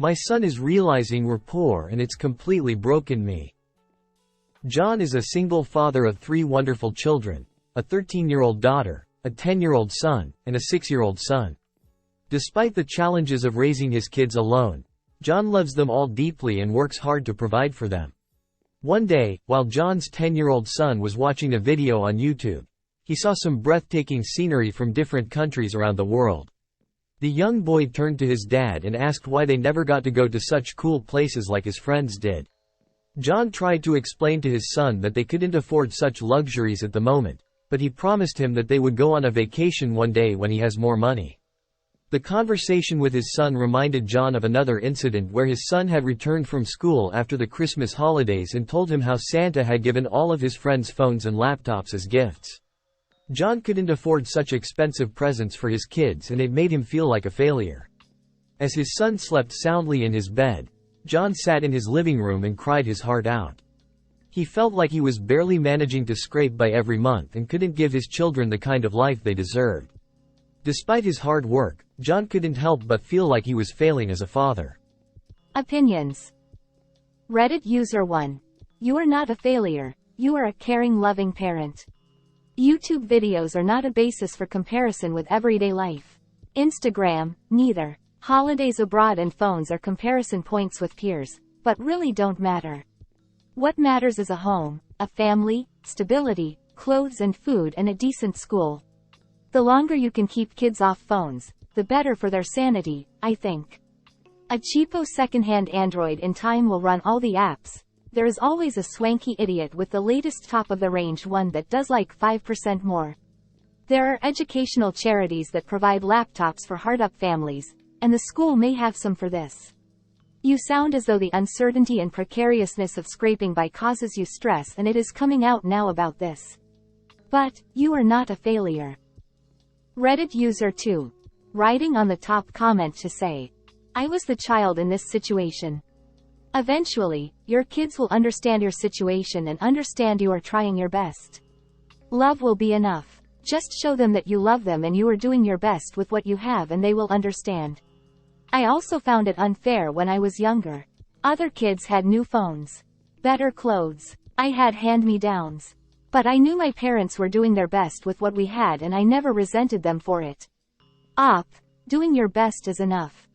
My son is realizing we're poor and it's completely broken me. John is a single father of 3 wonderful children, a 13-year-old daughter, a 10-year-old son, and a 6-year-old son. Despite the challenges of raising his kids alone, John loves them all deeply and works hard to provide for them. One day, while John's 10-year-old son was watching a video on YouTube, he saw some breathtaking scenery from different countries around the world. The young boy turned to his dad and asked why they never got to go to such cool places like his friends did. John tried to explain to his son that they couldn't afford such luxuries at the moment, but he promised him that they would go on a vacation one day when he has more money. The conversation with his son reminded John of another incident where his son had returned from school after the Christmas holidays and told him how Santa had given all of his friends phones and laptops as gifts. John couldn't afford such expensive presents for his kids and it made him feel like a failure. As his son slept soundly in his bed, John sat in his living room and cried his heart out. He felt like he was barely managing to scrape by every month and couldn't give his children the kind of life they deserved. Despite his hard work, John couldn't help but feel like he was failing as a father. Opinions. Reddit user 1. You are not a failure. You are a caring, loving parent. YouTube videos are not a basis for comparison with everyday life. Instagram, neither. Holidays abroad and phones are comparison points with peers, but really don't matter. What matters is a home, a family, stability, clothes and food and a decent school. The longer you can keep kids off phones, the better for their sanity, I think. A cheapo secondhand Android in time will run all the apps. There is always a swanky idiot with the latest top-of-the-range one that does like 5% more. There are educational charities that provide laptops for hard-up families, and the school may have some for this. You sound as though the uncertainty and precariousness of scraping by causes you stress and it is coming out now about this. But, you are not a failure. Reddit user 2. Writing on the top comment to say, I was the child in this situation. Eventually, your kids will understand your situation and understand you are trying your best. Love will be enough. Just show them that you love them and you are doing your best with what you have and they will understand. I also found it unfair when I was younger. Other kids had new phones, better clothes. I had hand-me-downs. But I knew my parents were doing their best with what we had and I never resented them for it. Doing your best is enough.